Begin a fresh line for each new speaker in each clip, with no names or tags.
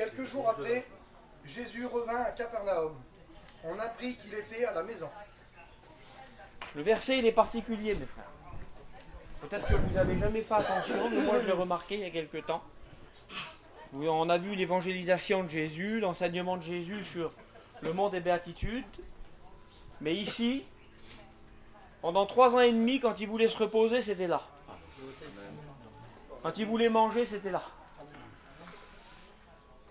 Quelques jours après, Jésus revint à Capernaum. On apprit qu'il était à la maison.
Le verset, il est particulier, mes frères. Peut-être que vous n'avez jamais fait attention, mais moi je l'ai remarqué il y a quelque temps. Où on a vu l'évangélisation de Jésus, l'enseignement de Jésus sur le mont des béatitudes. Mais ici, pendant 3 ans et demi, quand il voulait se reposer, c'était là. Quand il voulait manger, c'était là.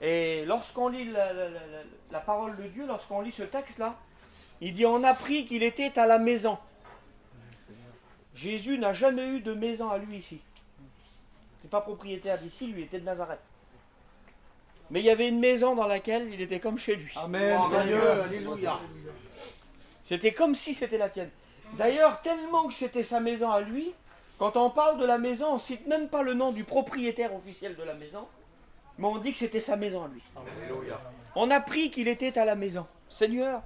Et lorsqu'on lit la parole de Dieu, lorsqu'on lit ce texte-là, il dit « On apprit qu'il était à la maison ». Jésus n'a jamais eu de maison à lui ici. Il n'est pas propriétaire d'ici, lui, il était de Nazareth. Mais il y avait une maison dans laquelle il était comme chez lui.
Amen, Seigneur, alléluia.
C'était comme si c'était la tienne. D'ailleurs, tellement que c'était sa maison à lui, quand on parle de la maison, on ne cite même pas le nom du propriétaire officiel de la maison, mais on dit que c'était sa maison à lui.
Alléluia.
On a appris qu'il était à la maison. Seigneur,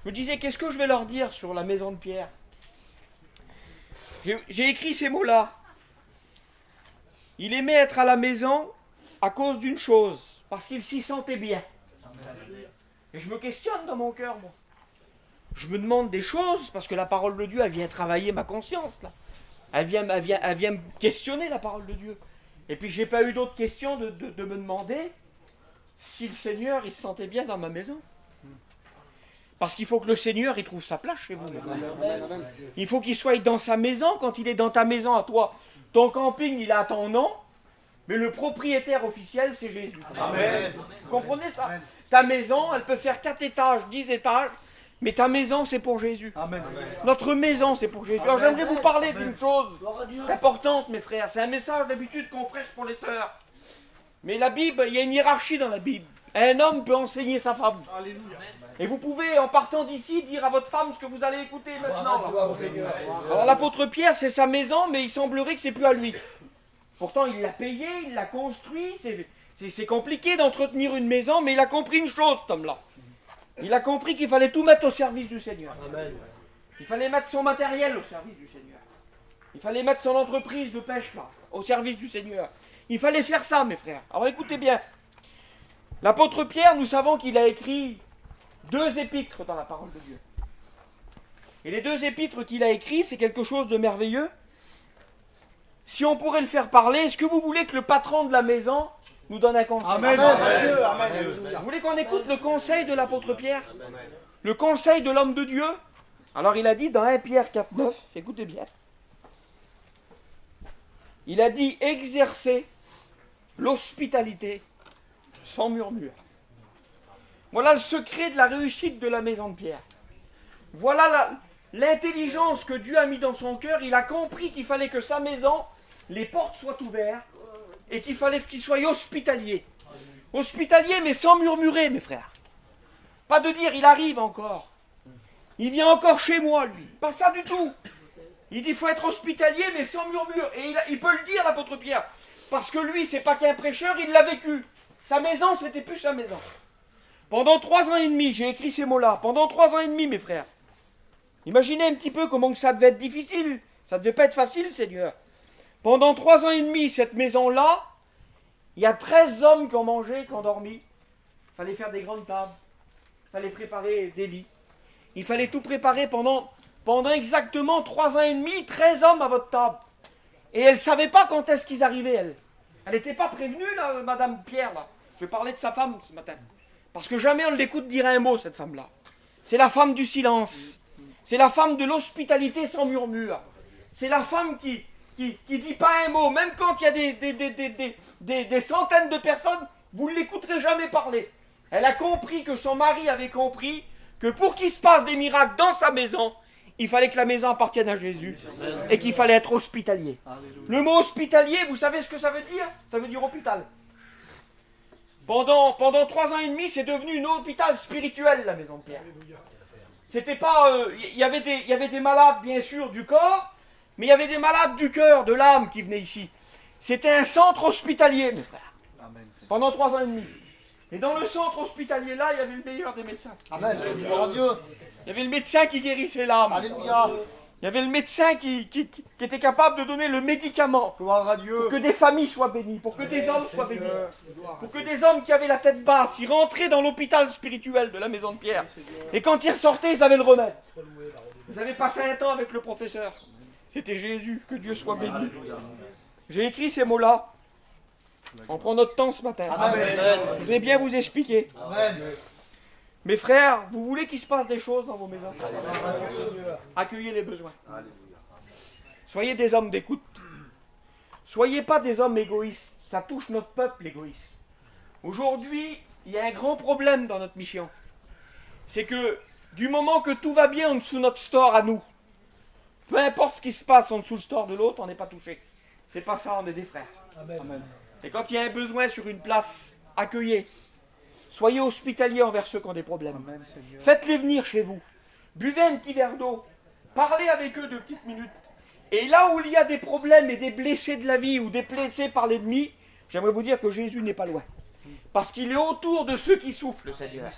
je me disais, qu'est-ce que je vais leur dire sur la maison de Pierre? J'ai écrit ces mots-là. Il aimait être à la maison à cause d'une chose, parce qu'il s'y sentait bien. Et je me questionne dans mon cœur, moi. Je me demande des choses, parce que la parole de Dieu, elle vient travailler ma conscience, là. Elle vient me questionner, la parole de Dieu. Et puis, j'ai pas eu d'autres questions de me demander si le Seigneur, il se sentait bien dans ma maison. Parce qu'il faut que le Seigneur, il trouve sa place chez vous. Il faut qu'il soit dans sa maison. Quand il est dans ta maison à toi, ton camping, il a ton nom, mais le propriétaire officiel, c'est Jésus.
Amen.
Vous comprenez ça? Ta maison, elle peut faire 4 étages, 10 étages, mais ta maison, c'est pour Jésus.
Amen.
Notre maison, c'est pour Jésus. Alors, j'aimerais vous parler d'une chose importante, mes frères. C'est un message d'habitude qu'on prêche pour les sœurs. Mais la Bible, il y a une hiérarchie dans la Bible. Un homme peut enseigner sa femme.
Alléluia.
Et vous pouvez, en partant d'ici, dire à votre femme ce que vous allez écouter maintenant. Alors l'apôtre Pierre, c'est sa maison, mais il semblerait que c'est plus à lui. Pourtant, il l'a payé, il l'a construit. C'est compliqué d'entretenir une maison, mais il a compris une chose, cet homme-là. Il a compris qu'il fallait tout mettre au service du Seigneur.
Amen.
Il fallait mettre son matériel au service du Seigneur. Il fallait mettre son entreprise de pêche là, au service du Seigneur. Il fallait faire ça, mes frères. Alors écoutez bien. L'apôtre Pierre, nous savons qu'il a écrit 2 épîtres dans la parole de Dieu. Et les 2 épîtres qu'il a écrits, c'est quelque chose de merveilleux. Si on pourrait le faire parler, est-ce que vous voulez que le patron de la maison nous donne un conseil?
Amen.
Amen. Amen.
Vous voulez qu'on écoute le conseil de l'apôtre Pierre? Le conseil de l'homme de Dieu? Alors il a dit dans 1 Pierre 4,9, écoutez bien. Il a dit exercer l'hospitalité sans murmure. Voilà le secret de la réussite de la maison de Pierre. Voilà l'intelligence que Dieu a mis dans son cœur. Il a compris qu'il fallait que sa maison, les portes soient ouvertes et qu'il fallait qu'il soit hospitalier. Hospitalier, mais sans murmurer, mes frères. Pas de dire, il arrive encore. Il vient encore chez moi, lui. Pas ça du tout. Il dit, il faut être hospitalier, mais sans murmure. Et il peut le dire, l'apôtre Pierre. Parce que lui, c'est pas qu'un prêcheur, il l'a vécu. Sa maison, c'était plus sa maison. Pendant 3 ans et demi, j'ai écrit ces mots-là. Pendant 3 ans et demi, mes frères. Imaginez un petit peu comment que ça devait être difficile. Ça ne devait pas être facile, Seigneur. Pendant 3 ans et demi, cette maison-là, il y a 13 hommes qui ont mangé, qui ont dormi. Il fallait faire des grandes tables. Il fallait préparer des lits. Il fallait tout préparer pendant exactement 3 ans et demi, 13 hommes à votre table. Et elle ne savait pas quand est-ce qu'ils arrivaient, elle. Elle n'était pas prévenue, là, Madame Pierre, là. Je vais parler de sa femme ce matin. Parce que jamais on l'écoute dire un mot, cette femme-là. C'est la femme du silence. C'est la femme de l'hospitalité sans murmure. C'est la femme qui dit pas un mot. Même quand il y a des centaines de personnes, vous ne l'écouterez jamais parler. Elle a compris que son mari avait compris que pour qu'il se passe des miracles dans sa maison, il fallait que la maison appartienne à Jésus et qu'il fallait être hospitalier. Le mot hospitalier, vous savez ce que ça veut dire? Ça veut dire hôpital. Pendant 3 ans et demi, c'est devenu un hôpital spirituel, la maison de Pierre. C'était pas... Il y avait des malades, bien sûr, du corps, mais il y avait des malades du cœur, de l'âme qui venaient ici. C'était un centre hospitalier, mes frères. Pendant 3 ans et demi. Et dans le centre hospitalier là, il y avait le meilleur des médecins.
Amen. Gloire à Dieu.
Il y avait le médecin qui guérissait l'âme.
Alléluia.
Il y avait le médecin qui était capable de donner le médicament
Gloire à Dieu.
pour que des familles soient bénies, pour que des hommes soient bénis, pour que des hommes qui avaient la tête basse, ils rentraient dans l'hôpital spirituel de la maison de Pierre. Et quand ils ressortaient, ils avaient le remède. Ils avaient passé un temps avec le professeur. C'était Jésus, que Dieu soit béni. J'ai écrit ces mots-là. On prend notre temps ce matin.
Amen.
Je vais bien vous expliquer.
Amen.
Mes frères, vous voulez qu'il se passe des choses dans vos maisons? Accueillez les besoins. Soyez des hommes d'écoute. Soyez pas des hommes égoïstes. Ça touche notre peuple, l'égoïsme. Aujourd'hui, il y a un grand problème dans notre mission. C'est que du moment que tout va bien en dessous de notre store à nous, peu importe ce qui se passe en dessous le store de l'autre, on n'est pas touché. C'est pas ça, on est des frères.
Amen.
Et quand il y a un besoin sur une place, accueillez. Soyez hospitaliers envers ceux qui ont des problèmes.
Amen, Seigneur.
Faites-les venir chez vous. Buvez un petit verre d'eau. Parlez avec eux 2 petites minutes. Et là où il y a des problèmes et des blessés de la vie ou des blessés par l'ennemi, j'aimerais vous dire que Jésus n'est pas loin. Parce qu'il est autour de ceux qui souffrent, le Seigneur.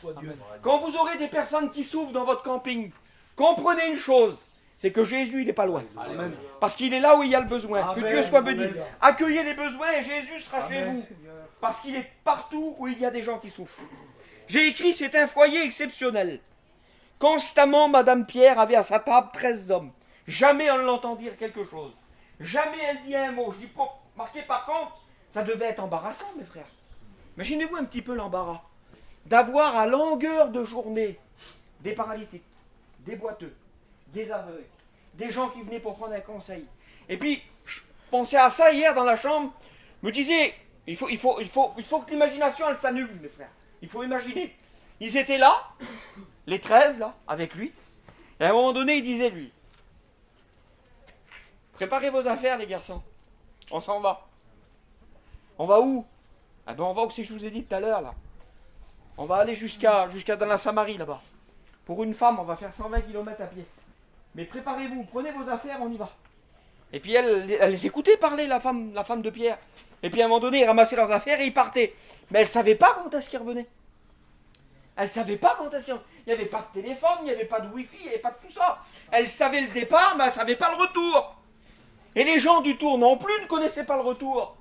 Quand vous aurez des personnes qui souffrent dans votre camping, comprenez une chose, c'est que Jésus, il n'est pas loin.
Amen.
Parce qu'il est là où il y a le besoin. Que
Amen.
Dieu soit béni.
Amen.
Accueillez les besoins et Jésus sera chez
Amen,
vous.
Seigneur.
Parce qu'il est partout où il y a des gens qui souffrent. J'ai écrit, c'est un foyer exceptionnel. Constamment, Madame Pierre avait à sa table 13 hommes. Jamais on ne l'entend dire quelque chose. Jamais elle dit un mot. Je dis pas, marqué par contre, ça devait être embarrassant, mes frères. Imaginez-vous un petit peu l'embarras. D'avoir à longueur de journée des paralytiques, des boiteux, des aveugles, des gens qui venaient pour prendre un conseil. Et puis, je pensais à ça hier dans la chambre, me disais, il faut que l'imagination, elle s'annule, mes frères. Il faut imaginer. Ils étaient là, les 13, là, avec lui. Et à un moment donné, il disait, lui, préparez vos affaires, les garçons. On s'en va. On va où? Ah ben on va où c'est que je vous ai dit tout à l'heure, là. On va aller jusqu'à dans la Samarie, là-bas. Pour une femme, on va faire 120 km à pied. Mais préparez-vous, prenez vos affaires, on y va. Et puis elle les écoutait parler, la femme de Pierre. Et puis à un moment donné, ils ramassaient leurs affaires et ils partaient. Mais elle ne savait pas quand est-ce qu'ils revenaient. Elle ne savait pas quand est-ce qu'ils revenaient. Il n'y avait pas de téléphone, il n'y avait pas de wifi, il n'y avait pas de tout ça. Elle savait le départ, mais elle ne savait pas le retour. Et les gens du tour non plus ne connaissaient pas le retour.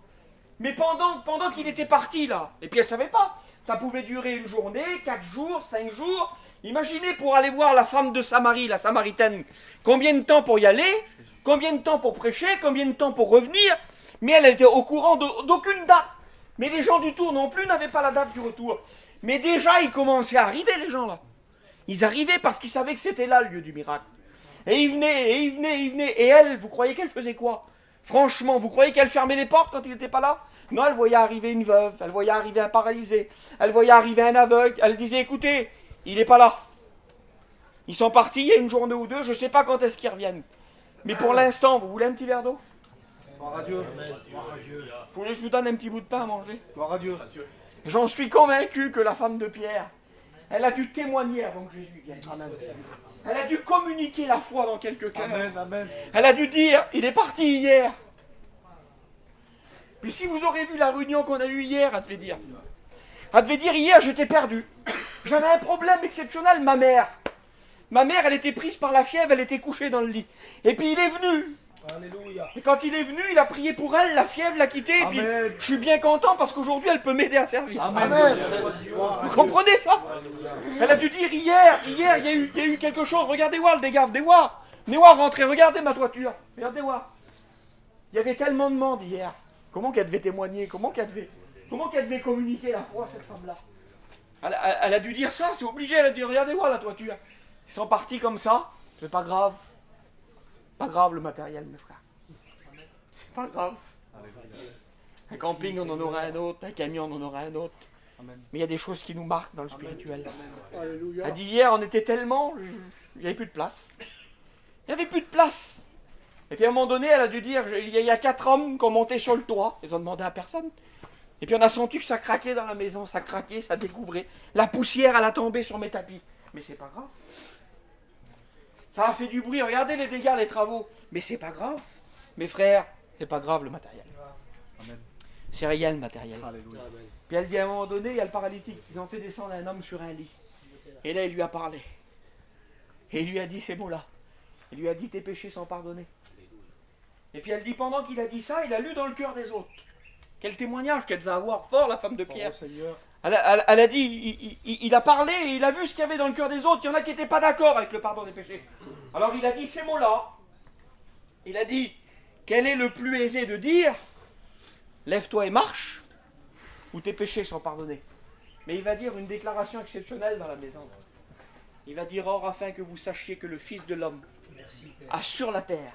Mais pendant qu'il était parti là, et puis elle ne savait pas, ça pouvait durer une journée, 4 jours, 5 jours. Imaginez pour aller voir la femme de Samarie, la Samaritaine, combien de temps pour y aller, combien de temps pour prêcher, combien de temps pour revenir. Mais elle était au courant d'aucune date. Mais les gens du tour non plus n'avaient pas la date du retour. Mais déjà, ils commençaient à arriver, les gens là. Ils arrivaient parce qu'ils savaient que c'était là le lieu du miracle. Et ils venaient, et ils venaient, ils venaient. Et elle, vous croyez qu'elle faisait quoi? Franchement, vous croyez qu'elle fermait les portes quand il n'était pas là? Non, elle voyait arriver une veuve, elle voyait arriver un paralysé, elle voyait arriver un aveugle. Elle disait, écoutez, il n'est pas là. Ils sont partis il y a une journée ou deux, je ne sais pas quand est-ce qu'ils reviennent. Mais pour l'instant, vous voulez un petit verre d'eau?
Gloire à Dieu. Gloire à Dieu.
Vous voulez que je vous donne un petit bout de pain à manger?
Gloire à Dieu.
J'en suis convaincu que la femme de Pierre, elle a dû témoigner avant que Jésus vienne.
Amen.
Elle a dû communiquer la foi dans quelques cœurs.
Amen. Amen.
Elle a dû dire, il est parti hier. Mais si vous aurez vu la réunion qu'on a eue hier, elle devait dire. Elle devait dire, hier j'étais perdu. J'avais un problème exceptionnel, ma mère. Ma mère, elle était prise par la fièvre, elle était couchée dans le lit. Et puis il est venu.
Alléluia.
Et quand il est venu, il a prié pour elle, la fièvre l'a quittée. Et puis
Amen.
je suis bien content parce qu'aujourd'hui, elle peut m'aider à servir.
Amen.
Vous comprenez ça? Elle a dû dire hier, il y a eu quelque chose. Regardez voir le dégât, Néwa, rentrez, regardez ma toiture. Regardez voir. Il y avait tellement de monde hier. Comment qu'elle devait témoigner? Comment qu'elle devait communiquer la foi, cette femme-là? Elle a dû dire ça, c'est obligé. Elle a dit, regardez voir la toiture. Ils sont partis comme ça. C'est pas grave. Pas grave le matériel, mes frères. C'est pas grave. Un camping, on en aura un autre. Un camion, on en aura un autre. Mais il y a des choses qui nous marquent dans le spirituel. Elle a dit hier, on était tellement, il n'y avait plus de place. Il n'y avait plus de place. Et puis à un moment donné, elle a dû dire, il y a 4 hommes qui ont monté sur le toit. Ils ont demandé à personne. Et puis on a senti que ça craquait dans la maison, ça craquait, ça découvrait. La poussière, elle a tombé sur mes tapis. Mais c'est pas grave. Ça a fait du bruit, regardez les dégâts, les travaux. Mais c'est pas grave. Mes frères, c'est pas grave le matériel.
Amen.
C'est réel le matériel.
Alléluia.
Puis elle dit à un moment donné, il y a le paralytique. Ils ont fait descendre un homme sur un lit. Et là, il lui a parlé. Et il lui a dit ces mots-là. Il lui a dit tes péchés sont pardonnés. Et puis elle dit pendant qu'il a dit ça, il a lu dans le cœur des autres. Quel témoignage qu'elle devait avoir fort, la femme de Pierre.
Seigneur.
Elle a dit, il a parlé et il a vu ce qu'il y avait dans le cœur des autres. Il y en a qui n'étaient pas d'accord avec le pardon des péchés. Alors il a dit ces mots-là. Il a dit, quel est le plus aisé de dire, lève-toi et marche, ou tes péchés sont pardonnés. Mais il va dire une déclaration exceptionnelle dans la maison. Il va dire, or afin que vous sachiez que le Fils de l'homme a sur la terre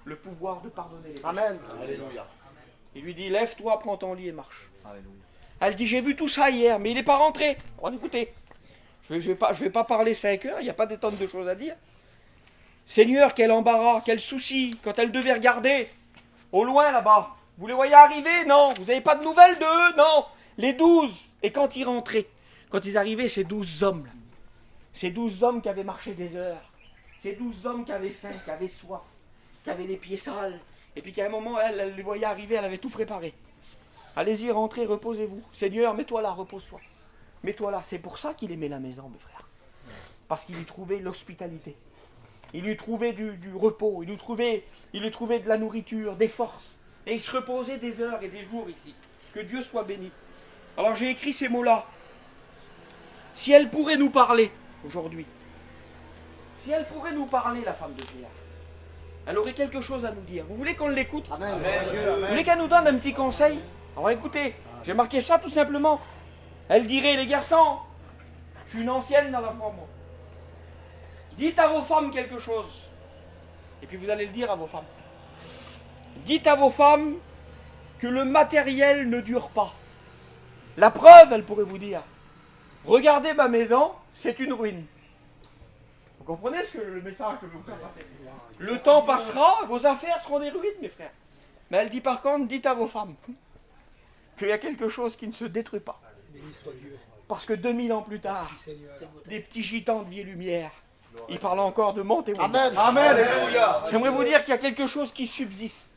le pouvoir de pardonner les péchés.
Amen.
Alléluia.
Il lui dit, lève-toi, prends ton lit et marche.
Alléluia.
Elle dit, j'ai vu tout ça hier, mais il n'est pas rentré. Bon, écoutez, je vais pas parler 5 heures, il n'y a pas des tonnes de choses à dire. Seigneur, quel embarras, quel souci, quand elle devait regarder, au loin là-bas, vous les voyez arriver? Non. Vous n'avez pas de nouvelles d'eux? Non. Les 12. Et quand ils rentraient, quand ils arrivaient, ces 12 hommes, là, ces 12 hommes qui avaient marché des heures, ces 12 hommes qui avaient faim, qui avaient soif, qui avaient les pieds sales, et puis qu'à un moment, elle les voyait arriver, elle avait tout préparé. Allez-y, rentrez, reposez-vous. Seigneur, mets-toi là, repose-toi. Mets-toi là. C'est pour ça qu'il aimait la maison, mes frères. Parce qu'il y trouvait l'hospitalité. Il lui trouvait du repos. Il lui trouvait de la nourriture, des forces. Et il se reposait des heures et des jours ici. Que Dieu soit béni. Alors j'ai écrit ces mots-là. Si elle pourrait nous parler aujourd'hui, si elle pourrait nous parler, la femme de Pierre, elle aurait quelque chose à nous dire. Vous voulez qu'on l'écoute?
Amen.
Vous voulez qu'elle nous donne un petit conseil? Alors écoutez, j'ai marqué ça tout simplement. Elle dirait, les garçons, je suis une ancienne dans la foi, moi. Dites à vos femmes quelque chose. Et puis vous allez le dire à vos femmes. Dites à vos femmes que le matériel ne dure pas. La preuve, elle pourrait vous dire, regardez ma maison, c'est une ruine. Vous comprenez le message que je vous fais passer? Le temps passera, vos affaires seront des ruines, mes frères. Mais elle dit par contre, dites à vos femmes qu'il y a quelque chose qui ne se détruit pas. Parce que 2000 ans plus tard, des petits gitans de vieille lumière, ils parlent encore de mon témoignage.
Amen.
Alléluia.
J'aimerais vous dire qu'il y a quelque chose qui subsiste.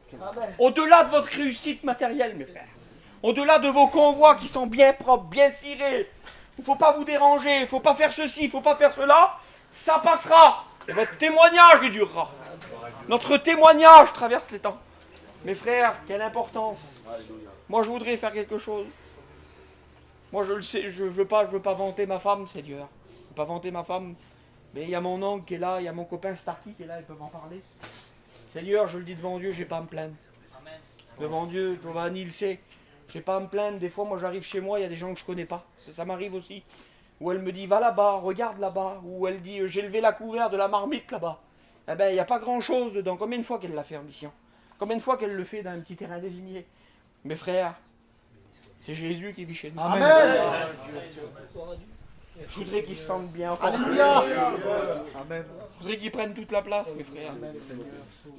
Au-delà de votre réussite matérielle, mes frères. Au-delà de vos convois qui sont bien propres, bien cirés. Il ne faut pas vous déranger, il ne faut pas faire ceci, il ne faut pas faire cela. Ça passera. Et votre témoignage y durera. Notre témoignage traverse les temps. Mes frères, quelle importance. Moi, je voudrais faire quelque chose. Moi, je le sais, je veux pas vanter ma femme, Seigneur. Je ne veux pas vanter ma femme. Mais il y a mon oncle qui est là, il y a mon copain Starkey qui est là, ils peuvent en parler. Seigneur, je le dis devant Dieu, je n'ai pas à me plaindre. Devant Dieu, Giovanni le sait. Je n'ai pas à me plaindre. Des fois, moi, j'arrive chez moi, il y a des gens que je ne connais pas. Ça m'arrive aussi. Où elle me dit, va là-bas, regarde là-bas. Ou elle dit, j'ai levé la couverte de la marmite là-bas. Eh bien, il n'y a pas grand-chose dedans. Combien de fois qu'elle l'a fait en mission? Combien de fois qu'elle le fait dans un petit terrain désigné? Mes frères, c'est Jésus qui vit chez nous.
Amen.
Je voudrais qu'ils se sentent bien. Encore
Alléluia.
Amen.
Je voudrais qu'ils prennent toute la place, mes frères.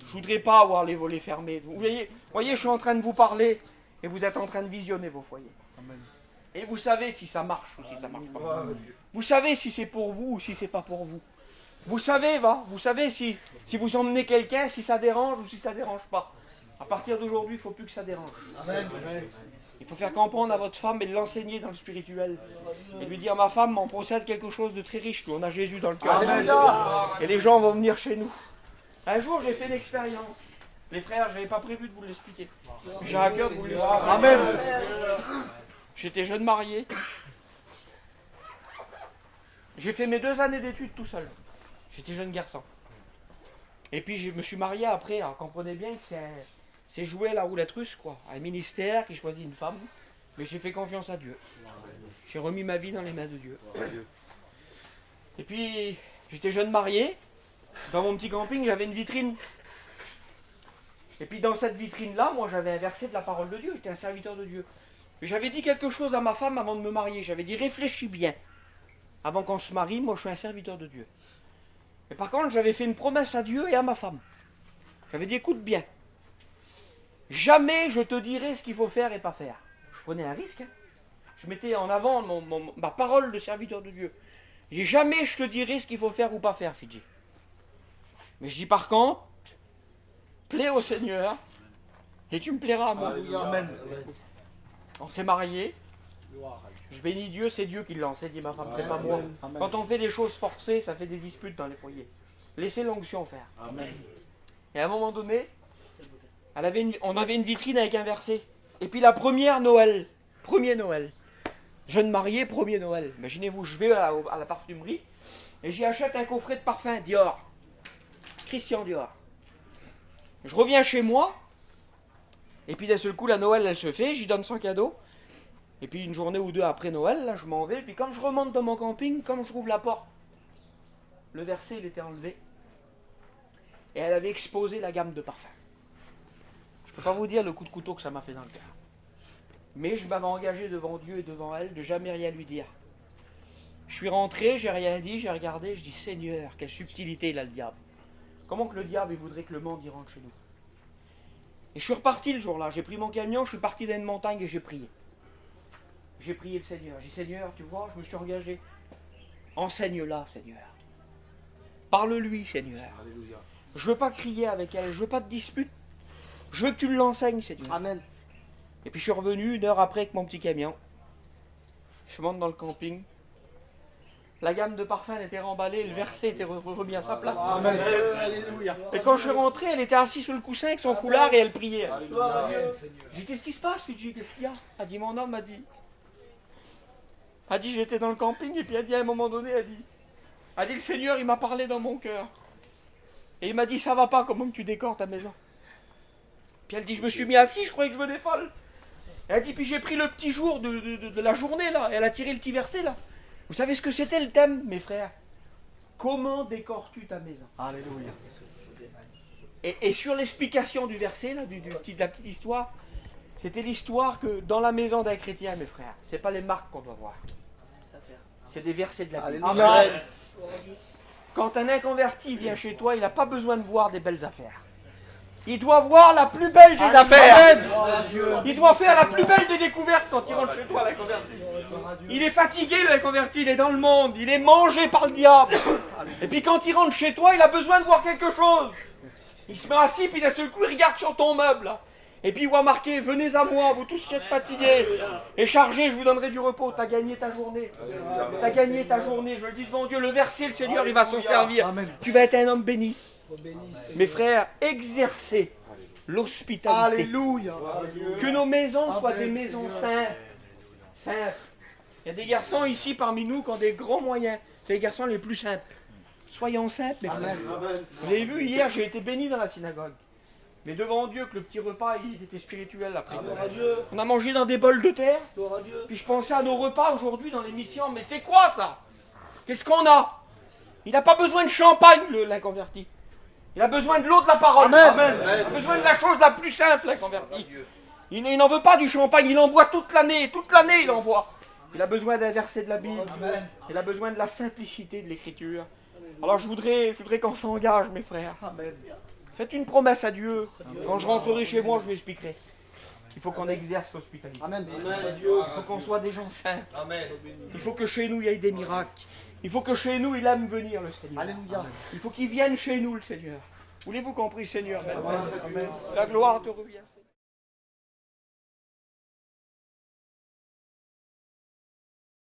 Je voudrais pas avoir les volets fermés. Vous voyez, je suis en train de vous parler et vous êtes en train de visionner vos foyers.
Amen.
Et vous savez si ça marche ou si ça marche pas. Vous savez si c'est pour vous ou si c'est pas pour vous. Vous savez, vous savez si vous emmenez quelqu'un, si ça dérange ou si ça dérange pas. À partir d'aujourd'hui, il ne faut plus que ça dérange.
Amen.
Il faut faire comprendre à votre femme et l'enseigner dans le spirituel. Et lui dire, ma femme, on procède quelque chose de très riche. Nous, on a Jésus dans le cœur.
Alléluia.
Et les gens vont venir chez nous. Un jour, j'ai fait une expérience. Les frères, je n'avais pas prévu de vous l'expliquer. J'ai à cœur de vous l'expliquer.
Amen.
J'étais jeune marié. J'ai fait mes 2 années d'études tout seul. J'étais jeune garçon. Et puis je me suis marié après. Alors comprenez bien que c'est jouer la roulette russe, quoi. Un ministère qui choisit une femme. Mais j'ai fait confiance à Dieu. J'ai remis ma vie dans les mains de Dieu. Et puis, j'étais jeune marié. Dans mon petit camping, j'avais une vitrine. Et puis dans cette vitrine-là, moi j'avais un verset de la parole de Dieu. J'étais un serviteur de Dieu. Mais j'avais dit quelque chose à ma femme avant de me marier. J'avais dit, réfléchis bien. Avant qu'on se marie, moi je suis un serviteur de Dieu. Mais par contre, j'avais fait une promesse à Dieu et à ma femme. J'avais dit, écoute bien. Jamais je te dirai ce qu'il faut faire et pas faire. Je prenais un risque. Je mettais en avant ma parole de serviteur de Dieu. Et jamais je te dirai ce qu'il faut faire ou pas faire, Fidji. Mais je dis par contre, plais au Seigneur et tu me plairas à moi.
Amen.
On s'est mariés. Je bénis Dieu, c'est Dieu qui l'a enseigné, ma femme, c'est pas moi.
Amen.
Quand on fait des choses forcées, ça fait des disputes dans les foyers. Laissez l'onction faire.
Amen.
Et à un moment donné, on avait une vitrine avec un verset. Et puis la première Noël, premier Noël, jeune marié, premier Noël. Imaginez-vous, je vais à la parfumerie et j'y achète un coffret de parfum Dior. Christian Dior. Je reviens chez moi, et puis d'un seul coup, la Noël, elle se fait, j'y donne son cadeau. Et puis une journée ou deux après Noël, là, je m'en vais, et puis quand je remonte dans mon camping, comme je rouvre la porte, le verset, il était enlevé. Et elle avait exposé la gamme de parfums. Je ne peux pas vous dire le coup de couteau que ça m'a fait dans le cœur. Mais je m'avais engagé devant Dieu et devant elle de jamais rien lui dire. Je suis rentré, j'ai rien dit, j'ai regardé, je dis Seigneur, quelle subtilité il a le diable. Comment que le diable il voudrait que le monde y rentre chez nous. Et je suis reparti le jour-là, j'ai pris mon camion, je suis parti dans une montagne et j'ai prié. J'ai prié le Seigneur. J'ai dit Seigneur, tu vois, je me suis engagé. Enseigne-la, Seigneur. Parle-lui, Seigneur.
Alléluia.
Je veux pas crier avec elle, je veux pas de dispute. Je veux que tu l'enseignes, Seigneur.
Amen.
Et puis je suis revenu 1 heure après avec mon petit camion. Je monte dans le camping. La gamme de parfums était remballée, le verset était remis à sa place.
Amen. Alléluia.
Et quand je suis rentré, elle était assise sur le coussin avec son foulard et elle priait.
Alléluia.
J'ai dit, qu'est-ce qui se passe? Je lui ai dit, qu'est-ce qu'il y a? Elle a dit, mon homme a dit. Elle a dit, j'étais dans le camping et puis elle a dit, à un moment donné, elle a dit, le Seigneur, il m'a parlé dans mon cœur. Et il m'a dit, ça va pas, comment que tu décores ta maison? Puis elle dit, je me suis mis assis, je croyais que je venais folle. Elle a dit, puis j'ai pris le petit jour de la journée, là. Et elle a tiré le petit verset, là. Vous savez ce que c'était le thème, mes frères? Comment décores-tu ta maison?
Alléluia.
Et sur l'explication du verset, là, de la petite histoire, c'était l'histoire que dans la maison d'un chrétien, mes frères, c'est pas les marques qu'on doit voir. C'est des versets de la Bible.
Amen.
Quand un inconverti vient chez toi, il n'a pas besoin de voir des belles affaires. Il doit voir la plus belle des affaires. Il doit faire la plus belle des découvertes quand il rentre chez toi, l'inconverti. Il est fatigué, l'inconverti, il est dans le monde, il est mangé par le diable. Et puis quand il rentre chez toi, il a besoin de voir quelque chose. Il se met assis, puis d'un seul coup, il regarde sur ton meuble. Là. Et puis il voit marqué, venez à moi, vous tous qui êtes fatigués et chargés, je vous donnerai du repos. Tu as gagné ta journée. Tu as gagné ta journée. Je le dis devant Dieu, le verset, le Seigneur, il va s'en servir. Tu vas être un homme béni. Mes frères, exercez l'hospitalité.
Alléluia.
Que nos maisons soient des maisons simples. Il y a des garçons ici parmi nous qui ont des grands moyens. C'est les garçons les plus simples. Soyons simples, mes frères. Vous avez vu, hier, j'ai été béni dans la synagogue. Mais devant Dieu, que le petit repas, il était spirituel après. On a mangé dans des bols de terre. Puis je pensais à nos repas aujourd'hui dans l'émission. Mais c'est quoi ça? Qu'est-ce qu'on a? Il n'a pas besoin de champagne, l'inconverti. Il a besoin de l'eau de la parole.
Amen.
Il a besoin de la chose la plus simple, l'inconverti. Il n'en veut pas du champagne, il en boit toute l'année. Toute l'année, il en boit. Il a besoin d'un verset de la Bible. Il a besoin de la simplicité de l'écriture. Alors je voudrais qu'on s'engage, mes frères.
Amen.
Faites une promesse à Dieu. Quand je rentrerai chez moi, je lui expliquerai. Il faut qu'on exerce l'hospitalité.
Amen.
Il faut qu'on soit des gens simples. Il faut que chez nous, il y ait des miracles. Il faut que chez nous, il aime venir, le Seigneur.
Alléluia.
Il faut qu'il vienne chez nous, le Seigneur. Voulez-vous qu'on prie, Seigneur, maintenant? La gloire te revient, Seigneur.